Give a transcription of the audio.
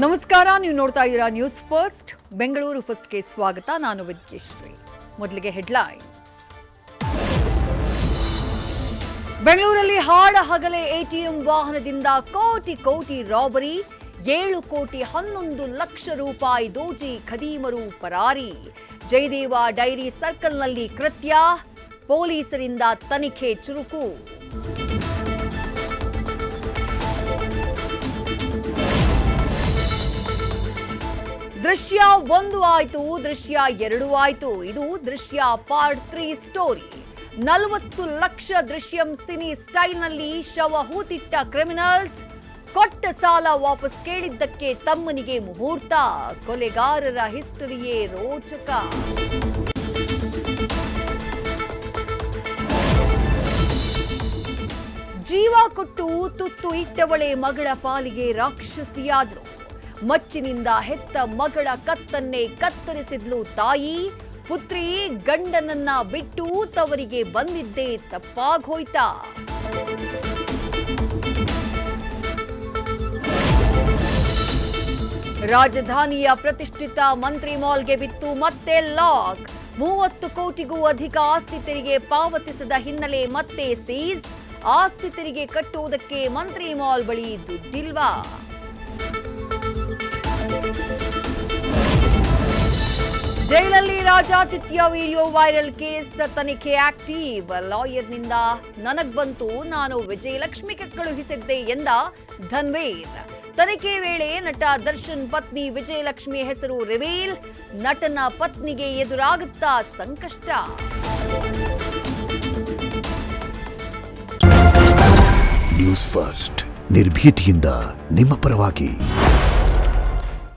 ನಮಸ್ಕಾರ, ನೀವು ನೋಡ್ತಾ ಇದ್ದೀರಾ ನ್ಯೂಸ್ ಫಸ್ಟ್. ಬೆಂಗಳೂರು ಫಸ್ಟ್ಗೆ ಸ್ವಾಗತ. ನಾನು ವಿದ್ಯಶ್ರೀ. ಮೊದಲಿಗೆ ಹೆಡ್ಲೈನ್ಸ್. ಬೆಂಗಳೂರಲ್ಲಿ ಹಾಡ ಹಗಲೇ ಎಟಿಎಂ ವಾಹನದಿಂದ ಕೋಟಿ ರಾಬರಿ, 7,11,00,000 ರೂಪಾಯಿ ದೋಚಿ ಖದೀಮರು ಪರಾರಿ. ಜಯದೇವ ಡೈರಿ ಸರ್ಕಲ್ನಲ್ಲಿ ಕೃತ್ಯ, ಪೊಲೀಸರಿಂದ ತನಿಖೆ ಚುರುಕು. ದೃಶ್ಯ 1 ಆಯ್ತು, ದೃಶ್ಯ 2 ಆಯ್ತು. ಇದು ದೃಶ್ಯ part 3 story. 40 lakh Drishyam cine ಸ್ಟೈಲ್ನಲ್ಲಿ ಶವ ಹೂತಿಟ್ಟ ಕ್ರಿಮಿನಲ್ಸ್. ಕೊಟ್ಟ ಸಾಲ ವಾಪಸ್ ಕೇಳಿದ್ದಕ್ಕೆ ತಮ್ಮನಿಗೆ ಮುಹೂರ್ತ. ಕೊಲೆಗಾರರ ಹಿಸ್ಟರಿಯೇ ರೋಚಕ. ಜೀವ ಕೊಟ್ಟು ತುತ್ತು ಇಟ್ಟವಳೆ ಮಗಳ ಪಾಲಿಗೆ ರಾಕ್ಷಸಿಯಾದ್ರು. ಮಚ್ಚಿನಿಂದ ಹೆತ್ತ ಮಗಳ ಕತ್ತನ್ನೇ ಕತ್ತರಿಸಿದ್ಲು ತಾಯಿ. ಪುತ್ರಿ ಗಂಡನನ್ನ ಬಿಟ್ಟು ತವರಿಗೆ ಬಂದಿದ್ದೇ ತಪ್ಪಾಗೋಯ್ತಾ? ರಾಜಧಾನಿಯ ಪ್ರತಿಷ್ಠಿತ ಮಂತ್ರಿ ಮಾಲ್ಗೆ ಬಿತ್ತು ಮತ್ತೆ ಲಾಕ್. 30 ಕೋಟಿಗೂ ಅಧಿಕ ಆಸ್ತಿ ತೆರಿಗೆ ಪಾವತಿಸದ ಹಿನ್ನೆಲೆ ಮತ್ತೆ ಸೀಸ್. ಆಸ್ತಿ ತೆರಿಗೆ ಕಟ್ಟುವುದಕ್ಕೆ ಮಂತ್ರಿ ಮಾಲ್ ಬಳಿ ದುಡ್ಡಿಲ್ವಾ? ಜೈಲಲ್ಲಿ ರಾಜಾತಿಥ್ಯ ವಿಡಿಯೋ ವೈರಲ್, ಕೇಸ್ ತನಿಖೆ ಆಕ್ಟಿವ್. ಲಾಯರ್ನಿಂದ ನನಗ್ ಬಂತು, ನಾನು ವಿಜಯಲಕ್ಷ್ಮಿ ಕಳುಹಿಸಿದ್ದೆ ಎಂದ ಧನ್ವೀರ್. ತನಿಖೆ ವೇಳೆ ನಟ ದರ್ಶನ್ ಪತ್ನಿ ವಿಜಯಲಕ್ಷ್ಮಿ ಹೆಸರು ರಿವೀಲ್. ನಟನ ಪತ್ನಿಗೆ ಎದುರಾಗುತ್ತಾ ಸಂಕಷ್ಟ. ನ್ಯೂಸ್ ಫಸ್ಟ್, ನಿರ್ಭೀತಿಯಿಂದ ನಿಮ್ಮ ಪರವಾಗಿ.